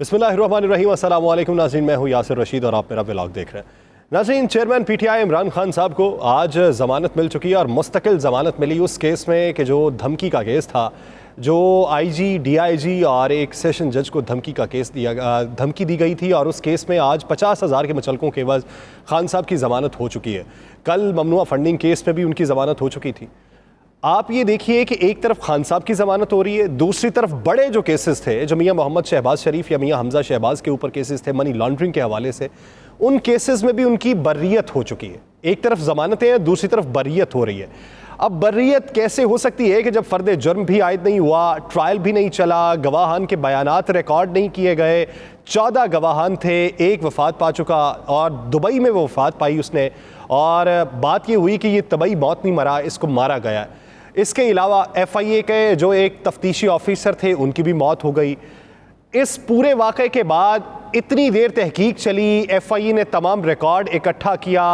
बिस्मिल्लाहिर्रहमानिर्रहीम। अस्सलाम वालेकुम नाज़रीन, मैं हूँ यासिर रशीद और आप मेरा व्लॉग देख रहे हैं। नाज़रीन, चेयरमैन पीटीआई इमरान खान साहब को आज ज़मानत मिल चुकी है और मुस्तकिल ज़मानत मिली उस केस में कि जो धमकी का केस था, जो आईजी, डीआईजी और एक सेशन जज को धमकी दी गई थी और उस केस में आज 50,000 के मुचलकों के एवज़ खान साहब की ज़मानत हो चुकी है। कल ममनुआ फंडिंग केस में भी उनकी ज़मानत हो चुकी थी। आप ये देखिए कि एक तरफ खान साहब की ज़मानत हो रही है, दूसरी तरफ बड़े जो केसेस थे, जो मियां मोहम्मद शहबाज शरीफ या मियां हमजा शहबाज के ऊपर केसेस थे मनी लॉन्ड्रिंग के हवाले से, उन केसेस में भी उनकी बर्रियत हो चुकी है। एक तरफ ज़मानतें हैं, दूसरी तरफ बर्रियत हो रही है। अब बर्रियत कैसे हो सकती है कि जब फ़र्द जुर्म भी आयद नहीं हुआ, ट्रायल भी नहीं चला, गवाहान के बयानात रिकॉर्ड नहीं किए गए, 14 गवाहान थे, एक वफ़ात पा चुका और दुबई में वो वफ़ात पाई उसने, और बात ये हुई कि ये तबई मौत नहीं मरा, इसको मारा गया। इसके अलावा FIA के जो एक तफ्तीशी ऑफिसर थे उनकी भी मौत हो गई। इस पूरे वाक़े के बाद इतनी देर तहकीक चली, FIA ने तमाम रिकॉर्ड इकट्ठा किया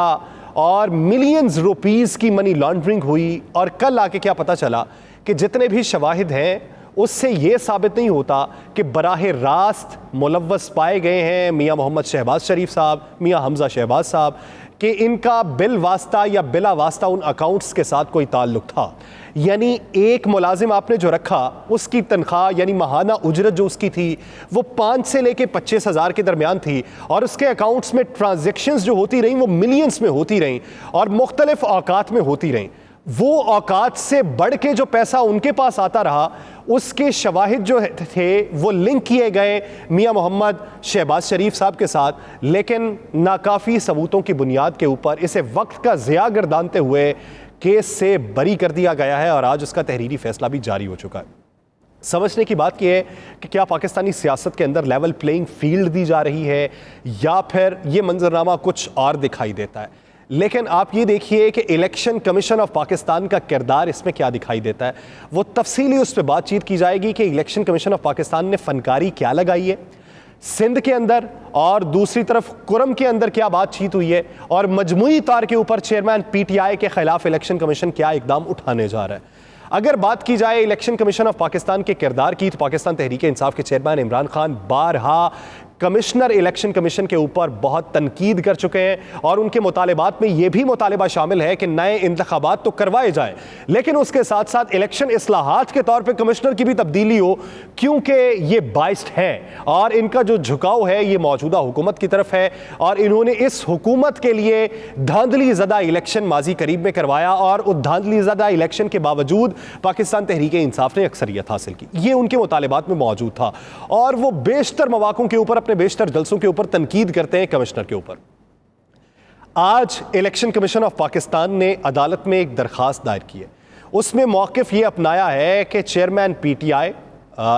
और मिलियंस रुपीस की मनी लॉन्ड्रिंग हुई। और कल आके क्या पता चला कि जितने भी शवाहिद हैं उससे ये साबित नहीं होता कि बराह रास्त मुलव्वस पाए गए हैं मियां मोहम्मद शहबाज शरीफ साहब, मियां हमजा शहबाज साहब, कि इनका बिल वास्ता या बिला वास्ता उन अकाउंट्स के साथ कोई ताल्लुक था। यानी एक मुलाजिम आपने जो रखा, उसकी तनख्वाह यानी माहाना उजरत जो उसकी थी वो 5 से लेके 25,000 के दरमियान थी और उसके अकाउंट्स में ट्रांजेक्शन्स जो होती रहीं वो मिलियंस में होती रहीं और मुख्तलिफ औकात में होती रहीं। वो औकात से बढ़ के जो पैसा उनके पास आता रहा, उसके शवाहिद जो थे वो लिंक किए गए मियां मोहम्मद शहबाज शरीफ साहब के साथ, लेकिन नाकाफ़ी सबूतों की बुनियाद के ऊपर इसे वक्त का ज़िया गर्दानते हुए केस से बरी कर दिया गया है और आज उसका तहरीरी फैसला भी जारी हो चुका है। समझने की बात यह है कि क्या पाकिस्तानी सियासत के अंदर लेवल प्लेइंग फील्ड दी जा रही है या फिर ये मंजरनामा कुछ और दिखाई देता है। लेकिन आप ये देखिए कि इलेक्शन कमीशन ऑफ पाकिस्तान का किरदार इसमें क्या दिखाई देता है। वो तफसीली उस पर बातचीत की जाएगी कि इलेक्शन कमीशन ऑफ पाकिस्तान ने फनकारी क्या लगाई है सिंध के अंदर, और दूसरी तरफ कुरम के अंदर क्या बातचीत हुई है, और मजमूई तौर के ऊपर चेयरमैन PTI के खिलाफ इलेक्शन कमीशन क्या इकदाम उठाने जा रहा है। अगर बात की जाए इलेक्शन कमीशन ऑफ पाकिस्तान के किरदार की, तो पाकिस्तान तहरीक इंसाफ के चेयरमैन इमरान खान बारहा कमिश्नर इलेक्शन कमीशन के ऊपर बहुत तनकीद कर चुके हैं और उनके मुतालिबात में यह भी मुतालिबा शामिल है कि नए इंतखाबात तो करवाए जाएं, लेकिन उसके साथ साथ इलेक्शन इस्लाहात के तौर पे कमिश्नर की भी तब्दीली हो, क्योंकि ये बाइस्ड है और इनका जो झुकाव है ये मौजूदा हुकूमत की तरफ है और इन्होंने इस हुकूमत के लिए धांधली ज़दा इलेक्शन माजी करीब में करवाया और उस धांधली ज़दा इलेक्शन के बावजूद पाकिस्तान तहरीक इंसाफ ने अक्सरियत हासिल की। ये उनके मुतालिबात में मौजूद था और वो बेशतर मौक़ों के ऊपर, अपने बेशतर जलसों के ऊपर तनकीद करते हैं कमिश्नर के ऊपर। आज इलेक्शन कमीशन ऑफ पाकिस्तान ने अदालत में एक दरखास्त दायर की है। उसमें मौक़िफ़ ये अपनाया है कि चेयरमैन PTI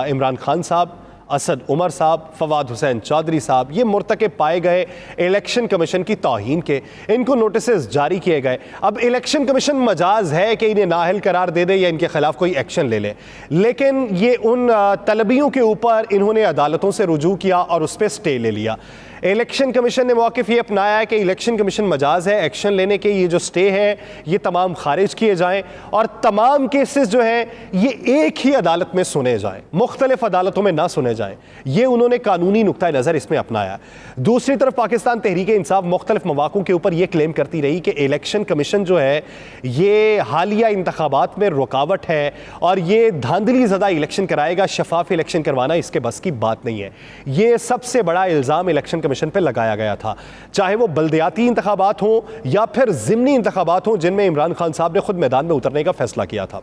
इमरान खान साहब, असद उमर साहब, फवाद हुसैन चौधरी साहब, ये मुर्तकिब पाए गए इलेक्शन कमीशन की तौहीन के, इनको नोटिस जारी किए गए। अब इलेक्शन कमीशन मजाज है कि इन्हें नाअहल करार दे दे या इनके खिलाफ कोई एक्शन ले ले, लेकिन ये उन तलबियों के ऊपर इन्होंने अदालतों से रुजू किया और उस पर स्टे ले लिया। इलेक्शन कमीशन ने मौक़िफ़ ये अपनाया है कि इलेक्शन कमीशन मजाज है, एक्शन लेने के ये जो स्टे है ये तमाम खारिज किए जाएं और तमाम केसेस जो हैं ये एक ही अदालत में सुने जाएं, मुख्तलिफ अदालतों में ना सुने जाएं। ये उन्होंने कानूनी नुक्ता नज़र इसमें अपनाया। दूसरी तरफ पाकिस्तान तहरीक इंसाफ मुख्तलिफ मौक़ों के ऊपर ये क्लेम करती रही कि इलेक्शन कमीशन जो है ये हालिया इंतखाबात में रुकावट है और ये धांधली ज़दा इलेक्शन कराएगा, शफाफ इलेक्शन करवाना इसके बस की बात नहीं है। ये सबसे बड़ा इल्ज़ाम इलेक्शन कमीशन पे लगाया गया था, चाहे वो बल्दियाती इंतखाबात हों या फिर ज़िमनी इंतखाबात हों जिनमें इमरान खान साहब ने खुद मैदान में उतरने का फैसला किया था।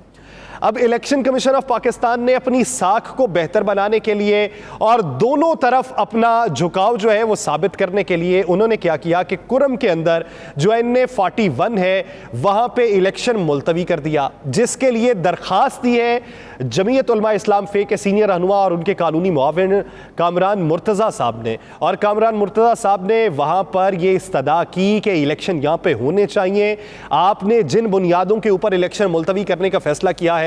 अब इलेक्शन कमीशन ऑफ पाकिस्तान ने अपनी साख को बेहतर बनाने के लिए और दोनों तरफ अपना झुकाव जो है वो साबित करने के लिए उन्होंने क्या किया कि कुरम के अंदर जो NA-41 है वहां पे इलेक्शन मुलतवी कर दिया, जिसके लिए दरखास्त दी है जमीयत उलमा इस्लाम फे के सीनियर रहनुमा और उनके कानूनी मुआविन कामरान मुर्तज़ा साहब ने। और कामरान मुर्तज़ा साहब ने वहाँ पर ये इस्तदा की कि इलेक्शन यहाँ पे होने चाहिए, आपने जिन बुनियादों के ऊपर इलेक्शन मुलतवी करने का फैसला किया है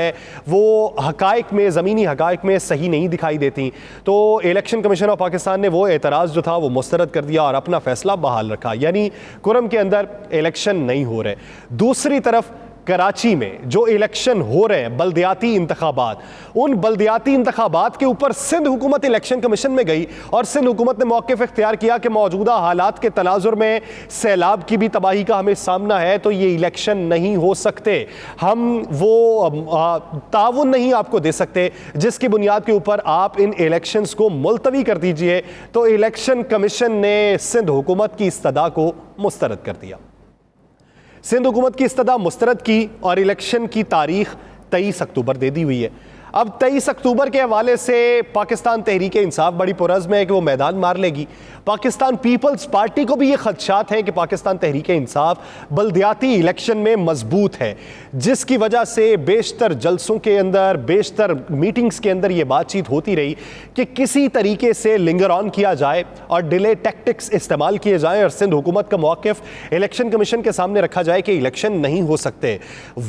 वो हकाइक में, ज़मीनी हकाइक में सही नहीं दिखाई देती। तो इलेक्शन कमीशन ऑफ पाकिस्तान ने वो एतराज़ जो था वो मुस्तरद कर दिया और अपना फैसला बहाल रखा, यानी कुरम के अंदर इलेक्शन नहीं हो रहे। दूसरी तरफ कराची में जो इलेक्शन हो रहे हैं, बल्दियाती इंतखाबात, उन बल्दियाती इंतखाबात के ऊपर सिंध हुकूमत इलेक्शन कमीशन में गई और सिंध हुकूमत ने मौक़िफ़ इख्तियार किया कि मौजूदा हालात के तनाजुर में सैलाब की भी तबाही का हमें सामना है, तो ये इलेक्शन नहीं हो सकते, हम वो ताउन नहीं आपको दे सकते जिसकी बुनियाद के ऊपर आप इन इलेक्शंस को मुलतवी कर दीजिए। तो इलेक्शन कमीशन ने सिंध हुकूमत की इस्तदा को मुस्तरद कर दिया। सिंध हुकूमत की इस्तदा मुस्तरद की और इलेक्शन की तारीख 23 अक्टूबर दे दी हुई है। अब 23 अक्टूबर के हवाले से पाकिस्तान तहरीक इंसाफ बड़ी पुरज़्म है कि वो मैदान मार लेगी। पाकिस्तान पीपल्स पार्टी को भी ये खदशात हैं कि पाकिस्तान तहरीक इंसाफ बल्दियाती इलेक्शन में मजबूत है, जिसकी वजह से बेशतर जलसों के अंदर, बेशतर मीटिंग्स के अंदर ये बातचीत होती रही कि किसी तरीके से लिंगर ऑन किया जाए और डिले टैक्टिक्स इस्तेमाल किए जाएँ और सिंध हुकूमत का मौक़िफ़ इलेक्शन कमीशन के सामने रखा जाए कि इलेक्शन नहीं हो सकते।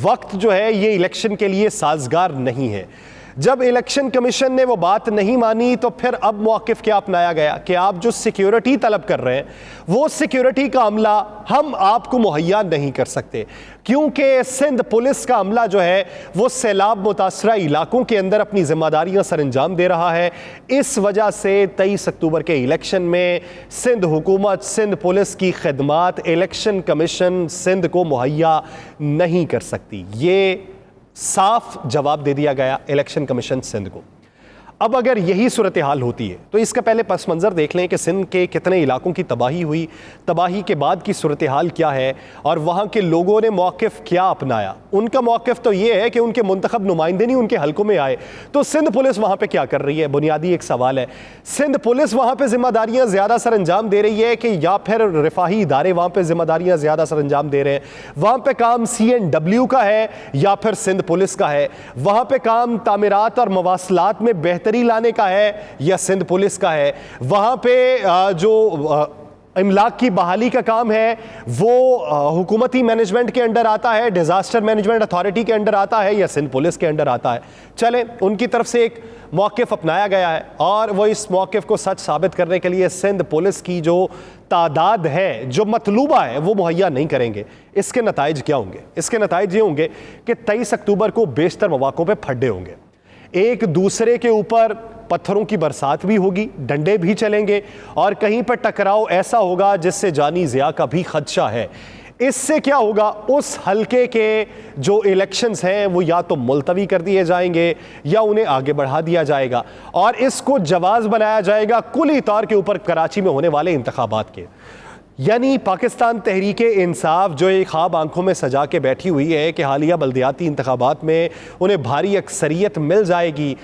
वक्त जो है ये इलेक्शन के लिए साजगार नहीं है। जब इलेक्शन कमीशन ने वो बात नहीं मानी तो फिर अब मौक़िफ़ क्या अपनाया गया कि आप जो सिक्योरिटी तलब कर रहे हैं वो सिक्योरिटी का अमला हम आपको मुहैया नहीं कर सकते, क्योंकि सिंध पुलिस का अमला जो है वो सैलाब मुतासरा इलाकों के अंदर अपनी जिम्मेदारियां सरअंजाम दे रहा है। इस वजह से 23 अक्टूबर के इलेक्शन में सिंध हुकूमत, सिंध पुलिस की खिदमात इलेक्शन कमीशन सिंध को मुहैया नहीं कर सकती। ये साफ जवाब दे दिया गया इलेक्शन कमीशन सिंध को। अब अगर यही सूरत हाल होती है तो इसका पहले पस मंज़र देख लें कि सिंध के कितने इलाकों की तबाही हुई, तबाही के बाद की सूरत हाल क्या है और वहाँ के लोगों ने मौक़िफ़ क्या अपनाया। उनका मौक़िफ़ तो ये है कि उनके मुंतखब नुमाइंदे नहीं उनके हलकों में आए, तो सिंध पुलिस वहाँ पर क्या कर रही है? बुनियादी एक सवाल है। सिंध पुलिस वहाँ पर जिम्मेदारियाँ ज़्यादा सर अंजाम दे रही है कि या फिर रिफाही इदारे वहाँ पर जिम्मेदारियाँ ज़्यादा सर अंजाम दे रहे हैं? वहाँ पर काम CNW का है या फिर सिंध पुलिस का है? वहाँ पर काम तामीरात और मवासलात में बेहतर लाने का है या सिंध पुलिस का है? वहां पे जो इमलाक की बहाली का काम है वो हुकूमती मैनेजमेंट के अंडर आता है, डिजास्टर मैनेजमेंट अथॉरिटी के अंडर आता है या सिंध पुलिस के अंडर आता है? चले, उनकी तरफ से एक मौक़िफ़ अपनाया गया है और वो इस मौक़िफ़ को सच साबित करने के लिए सिंध पुलिस की जो तादाद है, जो मतलूबा है, वो मुहैया नहीं करेंगे। इसके नताइज क्या होंगे? इसके नताइज ये होंगे कि 23 अक्टूबर को बेशतर मौक़ों पर फड्डे होंगे, एक दूसरे के ऊपर पत्थरों की बरसात भी होगी, डंडे भी चलेंगे और कहीं पर टकराव ऐसा होगा जिससे जानी ज़िया का भी खदशा है। इससे क्या होगा? उस हलके के जो इलेक्शंस हैं वो या तो मुलतवी कर दिए जाएंगे या उन्हें आगे बढ़ा दिया जाएगा और इसको जवाज़ बनाया जाएगा कुली तौर के ऊपर कराची में होने वाले इंतखाबात के। यानी पाकिस्तान तहरीक इंसाफ जो एक ख्वाब आंखों में सजा के बैठी हुई है कि हालिया बल्दियाती इंतखाबात में उन्हें भारी अक्सरियत मिल जाएगी,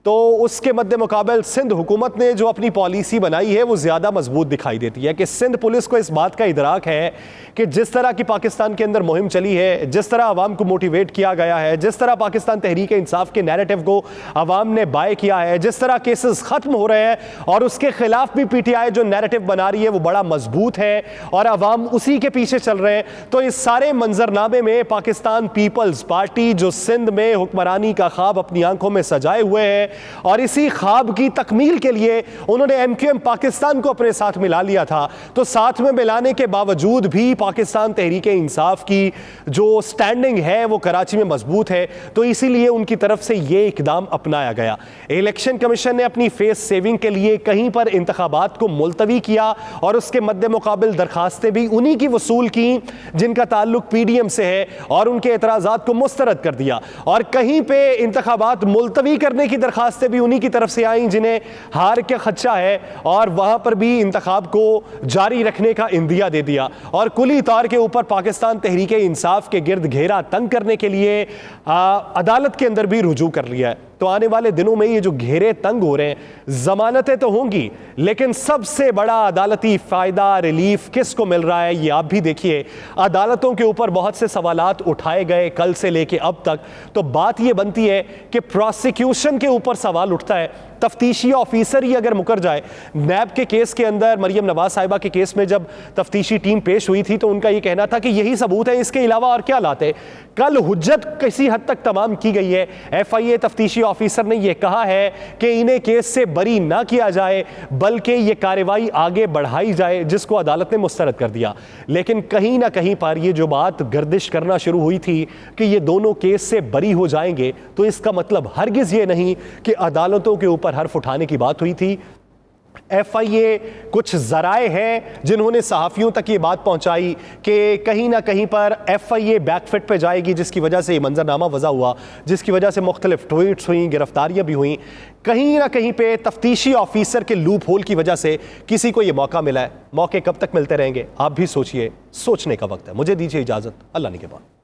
तो उसके मद्दे मुकाबल सिंध हुकूमत ने जो अपनी पॉलिसी बनाई है वो ज़्यादा मजबूत दिखाई देती है कि सिंध पुलिस को इस बात का इदराक है कि जिस तरह की पाकिस्तान के अंदर मुहिम चली है, जिस तरह आवाम को मोटिवेट किया गया है, जिस तरह पाकिस्तान तहरीक इंसाफ के नैरेटिव को आवाम ने बाय किया है, जिस तरह केसेस ख़त्म हो रहे हैं और उसके खिलाफ भी PTI जो नैरेटिव बना रही है वो बड़ा मजबूत है और आवाम उसी के पीछे चल रहे हैं, तो इस सारे मंजरनामे में पाकिस्तान पीपल्स पार्टी जो सिंध में हुक्मरानी का ख्वाब अपनी आंखों में सजाए हुए है और इसी ख्वाब की तकमील के लिए उन्होंने MQM पाकिस्तान को अपने साथ मिला लिया था, तो साथ में मिलाने के बावजूद भी पाकिस्तान तहरीक इंसाफ की जो स्टैंडिंग है वो कराची में मजबूत है, तो इसीलिए उनकी तरफ से ये इकदाम अपनाया गया। इलेक्शन कमीशन ने अपनी फेस सेविंग के लिए कहीं पर इंतखाबात को मुलतवी किया और उसके मद्दे मुकाबिल दरखास्तें भी उन्हीं की वसूल की जिनका ताल्लुक PDM से है और उनके एतराज़ात को मुस्तरद कर दिया और कहीं पे इंतखाबात मुलतवी करने की दरखास्तें भी उन्हीं की तरफ से आई जिन्हें हार के खदशा है और वहां पर भी इंतखाब को जारी रखने का इंदिया दे दिया और कुली तौर के ऊपर पाकिस्तान तहरीक इंसाफ के गिर्द घेरा तंग करने के लिए अदालत के अंदर भी रुजू कर लिया है। तो आने वाले दिनों में ये जो घेरे तंग हो रहे हैं, जमानतें तो होंगी लेकिन सबसे बड़ा अदालती फ़ायदा, रिलीफ किसको मिल रहा है ये आप भी देखिए। अदालतों के ऊपर बहुत से सवालात उठाए गए कल से लेके अब तक, तो बात ये बनती है कि प्रोसिक्यूशन के ऊपर सवाल उठता है तफ्तीशी ऑफिसर ही अगर मुकर जाए। नैब के केस के अंदर मरियम नवाज साहिबा के केस में जब तफ्तीशी टीम पेश हुई थी तो उनका यह कहना था कि यही सबूत है, इसके अलावा और क्या लाते। कल हुज्जत किसी हद तक तमाम की गई है। FIA तफ्तीशी ऑफिसर ने यह कहा है कि इन्हें केस से बरी ना किया जाए बल्कि यह कार्रवाई आगे बढ़ाई जाए, जिसको अदालत ने मुस्तरद कर दिया। लेकिन कहीं ना कहीं पर यह जो बात गर्दिश करना शुरू हुई थी कि ये दोनों केस से बरी हो जाएंगे, तो इसका मतलब हरगिज ये नहीं कि अदालतों के ऊपर हर्फ उठाने की बात हुई थी। FIA कुछ जराए हैं जिन्होंने सहाफ़ियों तक ये बात पहुंचाई कि कहीं ना कहीं पर FIA बैकफिट पे जाएगी, जिसकी वजह से ये मंजरनामा वज़ा हुआ, जिसकी वजह से मुख्तलिफ ट्वीट्स हुई, गिरफ्तारियां भी हुई। कहीं ना कहीं पे तफ्तीशी ऑफिसर के लूप होल की वजह से किसी को ये मौका मिला है। मौके कब तक मिलते रहेंगे, आप भी सोचिए, सोचने का वक्त है। मुझे दीजिए इजाज़त, अल्लाह निगहबान।